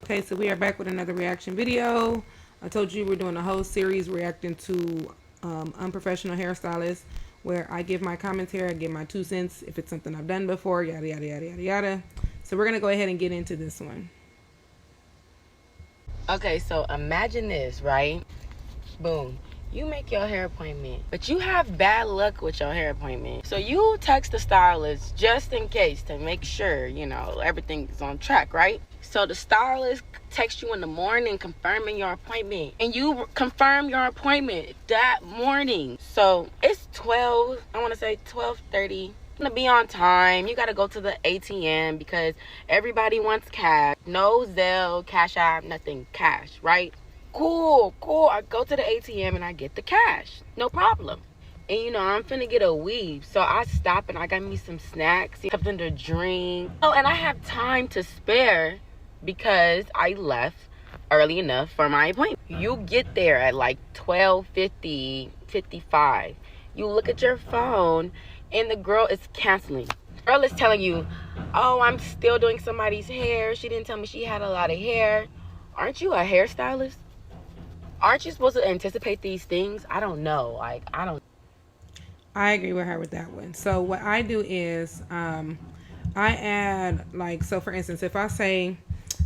Okay, so we are back with another reaction video. I told you we're doing a whole series reacting to unprofessional hairstylists, where I give my commentary, I give my 2 cents if it's something I've done before, yada yada yada yada yada. So we're gonna go ahead and get into this one. Okay, so imagine this, right? Boom. You make your hair appointment, but you have bad luck with your hair appointment. So you text the stylist just in case to make sure, everything's on track, right? So the stylist texts you in the morning confirming your appointment, and you confirm your appointment that morning. So it's 12:30. To be on time, you got to go to the ATM because everybody wants cash. No Zelle, Cashapp, nothing, cash, right? Cool. I go to the ATM and I get the cash. No problem. And I'm finna get a weave. So I stop and I got me some snacks, something to drink. Oh, and I have time to spare because I left early enough for my appointment. You get there at like 12:50, 55. You look at your phone and the girl is canceling. The girl is telling you, oh, I'm still doing somebody's hair. She didn't tell me she had a lot of hair. Aren't you a hairstylist? Aren't you supposed to anticipate these things? I don't know. I agree with her with that one. So what I do is I add, so for instance, if I say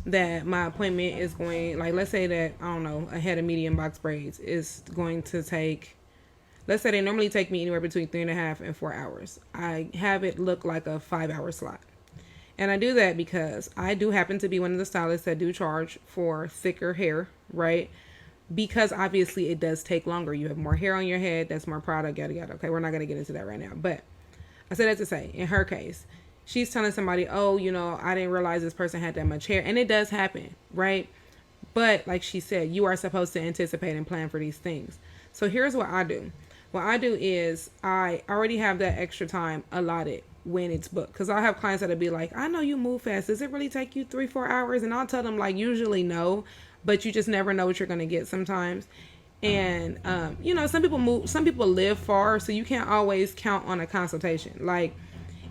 that my appointment is going, let's say that, I don't know, a head of medium box braids is going to take, let's say they normally take me anywhere between 3.5 and 4 hours. I have it look like a 5-hour slot. And I do that because I do happen to be one of the stylists that do charge for thicker hair, right? Because obviously it does take longer. You have more hair on your head, that's more product, yada yada. Okay, we're not going to get into that right now. But I said that to say, in her case, she's telling somebody, oh, I didn't realize this person had that much hair. And it does happen, right? But like she said, you are supposed to anticipate and plan for these things. So here's what I do. What I do is I already have that extra time allotted when it's booked. Because I'll have clients that'll be like, I know you move fast. Does it really take you 3-4 hours? And I'll tell them, usually no. But you just never know what you're going to get sometimes. And, some people live far, so you can't always count on a consultation. Like,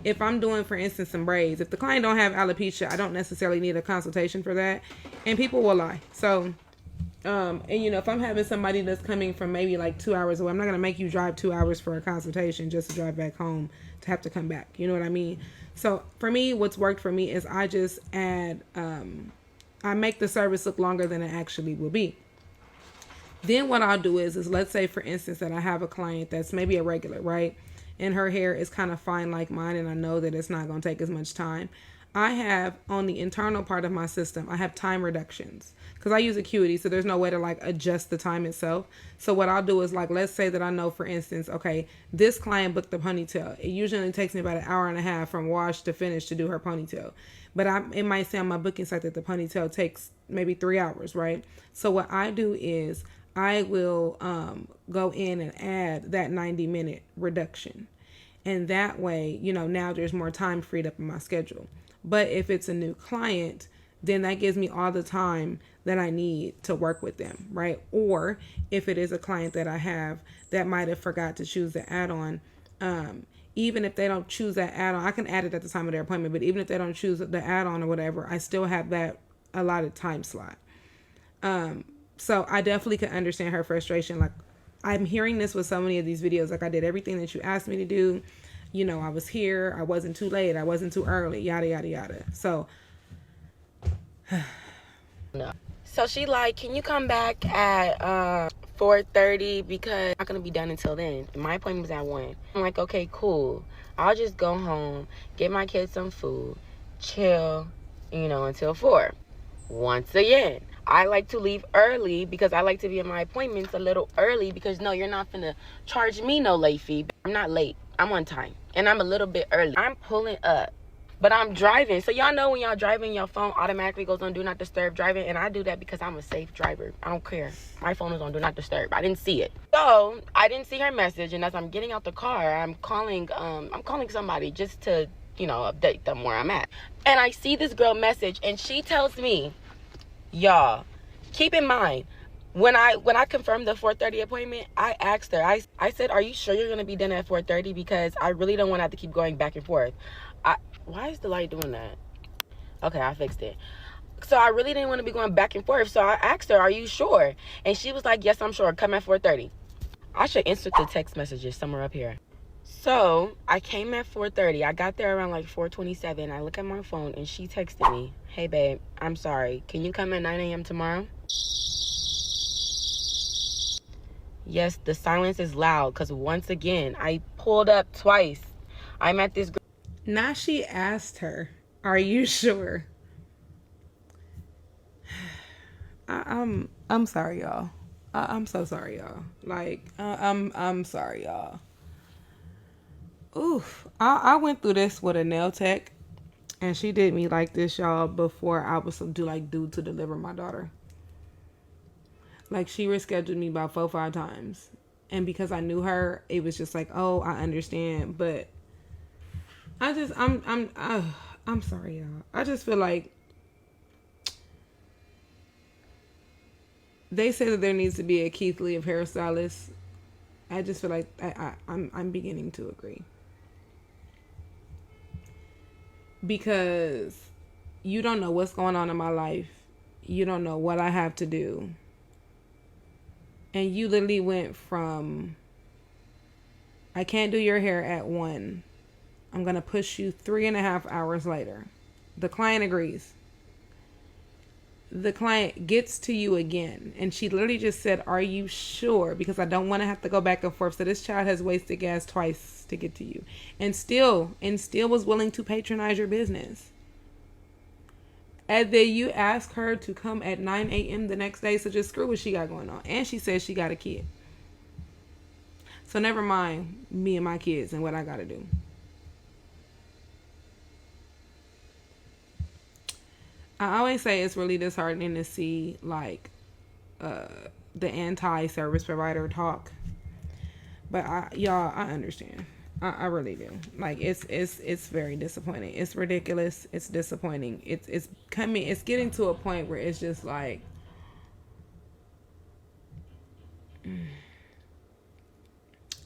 if I'm doing, for instance, some braids, if the client don't have alopecia, I don't necessarily need a consultation for that. And people will lie. So, if I'm having somebody that's coming from maybe 2 hours away, I'm not going to make you drive 2 hours for a consultation just to drive back home to have to come back. You know what I mean? So, for me, what's worked for me is I just add, I make the service look longer than it actually will be. Then what I'll do is let's say, for instance, that I have a client that's maybe a regular, right? And her hair is kind of fine like mine, and I know that it's not going to take as much time. I have, on the internal part of my system, I have time reductions. Because I use Acuity, so there's no way to adjust the time itself. So what I'll do is let's say that I know, for instance, okay, this client booked the ponytail. It usually takes me about an hour and a half from wash to finish to do her ponytail. But it might say on my booking site that the ponytail takes maybe 3 hours, right? So what I do is I will go in and add that 90-minute reduction. And that way, now there's more time freed up in my schedule. But if it's a new client, then that gives me all the time that I need to work with them, right? Or if it is a client that I have that might have forgot to choose the add-on, even if they don't choose that add-on, I can add it at the time of their appointment, but even if they don't choose the add-on or whatever, I still have that allotted time slot. So I definitely can understand her frustration. I'm hearing this with so many of these videos. I did everything that you asked me to do. I was here. I wasn't too late. I wasn't too early. Yada, yada, yada. So. No. So she can you come back at 4:30 because I'm not going to be done until then. My appointment was at 1. I'm like, okay, cool. I'll just go home, get my kids some food, chill, until 4. Once again, I like to leave early because I like to be in my appointments a little early because, no, you're not going to charge me no late fee. I'm not late. I'm on time. And I'm a little bit early. I'm pulling up. But I'm driving. So y'all know when y'all driving, your phone automatically goes on Do Not Disturb driving. And I do that because I'm a safe driver. I don't care. My phone is on Do Not Disturb. I didn't see it. So I didn't see her message. And as I'm getting out the car, I'm calling somebody just to, update them where I'm at. And I see this girl message and she tells me, y'all, keep in mind, when I confirmed the 4:30 appointment, I asked her, I said, are you sure you're going to be done at 4:30? Because I really don't want to have to keep going back and forth. Why is the light doing that? Okay, I fixed it. So I really didn't want to be going back and forth. So I asked her, are you sure? And she was like, yes, I'm sure. Come at 4:30. I should insert the text messages somewhere up here. So I came at 4:30. I got there around like 4:27. I look at my phone and she texted me, hey babe, I'm sorry, can you come at 9 a.m. tomorrow? Yes, the silence is loud because once again I pulled up twice. I'm at this. Now she asked her, are you sure? I'm sorry, y'all. I'm so sorry, y'all. Like, I'm sorry, y'all. Oof. I went through this with a nail tech, and she did me like this, y'all, before I was due to deliver my daughter. Like, she rescheduled me about 4-5 times. And because I knew her, it was just like, oh, I understand. But I'm sorry, y'all. I just feel like they say that there needs to be a Keith Lee of hairstylists. I just feel like I'm beginning to agree. Because you don't know what's going on in my life. You don't know what I have to do. And you literally went from, I can't do your hair at 1. I'm going to push you 3.5 hours later. The client agrees. The client gets to you again. And she literally just said, are you sure? Because I don't want to have to go back and forth. So this child has wasted gas twice to get to you. And still was willing to patronize your business. And then you ask her to come at 9 a.m. the next day. So just screw what she got going on. And she says she got a kid. So never mind me and my kids and what I got to do. I always say it's really disheartening to see like the anti-service provider talk. But I understand. I really do. Like it's very disappointing. It's ridiculous. It's disappointing. It's getting to a point where it's just like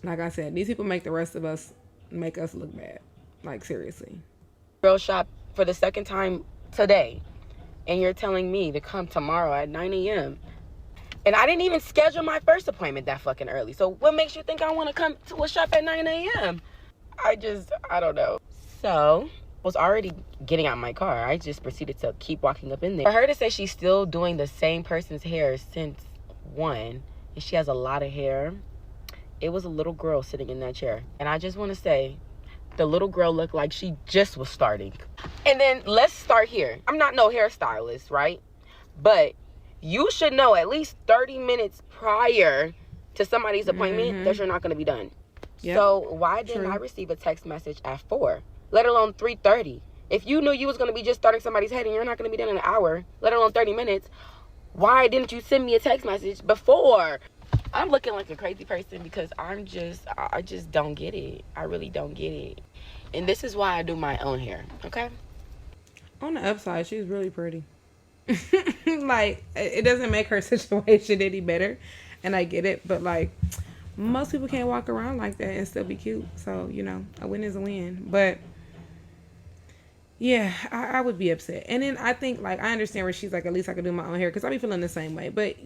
I said, these people make the rest of us make us look bad. Like seriously. Girl shop for the second time today. And you're telling me to come tomorrow at 9 a.m. And I didn't even schedule my first appointment that fucking early. So what makes you think I want to come to a shop at 9 a.m.? I don't know. So I was already getting out my car. I just proceeded to keep walking up in there. For her to say she's still doing the same person's hair since 1, and she has a lot of hair. It was a little girl sitting in that chair. And I just want to say, the little girl looked like she just was starting. And then let's start here. I'm not no hairstylist, right? But you should know at least 30 minutes prior to somebody's appointment that you're not going to be done. Yep. So why didn't I receive a text message at 4, let alone 3:30? If you knew you was going to be just starting somebody's head and you're not going to be done in an hour, let alone 30 minutes, why didn't you send me a text message before? I'm looking like a crazy person because I just don't get it. I really don't get it. And this is why I do my own hair, okay? On the upside, she's really pretty. Like, it doesn't make her situation any better. And I get it. But, like, most people can't walk around like that and still be cute. So, you know, a win is a win. But, yeah, I would be upset. And then I think, like, I understand where she's like, at least I could do my own hair. Because I be feeling the same way. But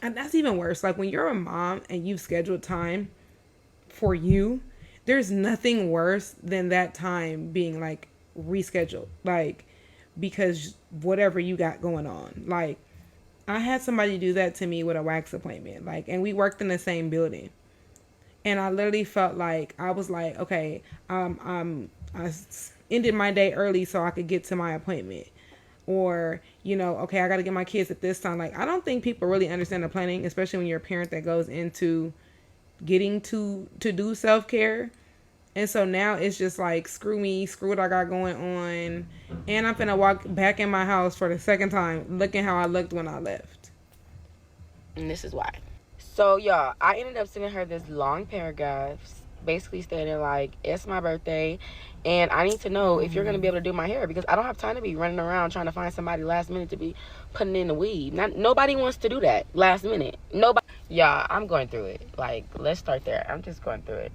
and that's even worse. Like, when you're a mom and you've scheduled time for you, there's nothing worse than that time being, like, rescheduled. Like, because whatever you got going on. Like, I had somebody do that to me with a wax appointment. Like, and we worked in the same building. And I literally felt like, I was like, okay, I ended my day early so I could get to my appointment. Or, you know, okay, I got to get my kids at this time. Like, I don't think people really understand the planning, especially when you're a parent that goes into getting to do self-care. And so now it's just like, screw me, screw what I got going on. And I'm finna walk back in my house for the second time, looking how I looked when I left. And this is why. So, y'all, I ended up sending her this long paragraph, basically stating, like, it's my birthday, and I need to know if you're going to be able to do my hair, because I don't have time to be running around trying to find somebody last minute to be putting in the weave. Nobody wants to do that last minute. Nobody. Y'all, I'm going through it. Like, let's start there. I'm just going through it.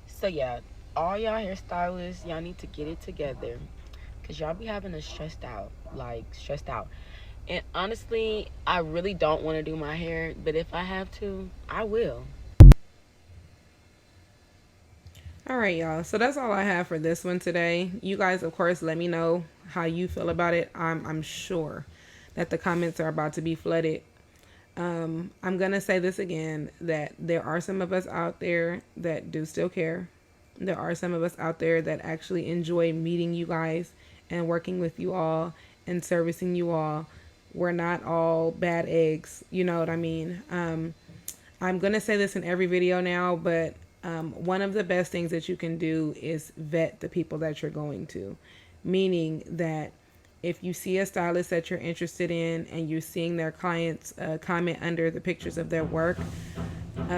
So, yeah, all y'all hairstylists, y'all need to get it together, because is y'all be having us stressed out, like stressed out. And honestly, I really don't want to do my hair, but if I have to, I will. All right, y'all. So that's all I have for this one today. You guys, of course, let me know how you feel about it. I'm sure that the comments are about to be flooded. I'm gonna say this again, that there are some of us out there that do still care. There are some of us out there that actually enjoy meeting you guys and working with you all and servicing you all. We're not all bad eggs, you know what I mean? I'm gonna say this in every video now, but one of the best things that you can do is vet the people that you're going to, meaning that if you see a stylist that you're interested in and you're seeing their clients comment under the pictures of their work,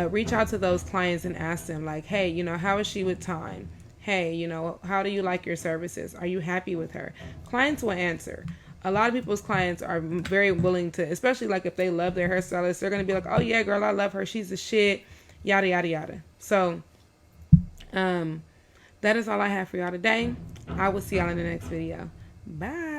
reach out to those clients and ask them, like, hey, you know, how is she with time? Hey, you know, how do you like your services? Are you happy with her? Clients will answer. A lot of people's clients are very willing to, especially like if they love their hairstylist, they're going to be like, oh yeah, girl, I love her. She's the shit, yada, yada, yada. So that is all I have for y'all today. I will see y'all in the next video. Bye.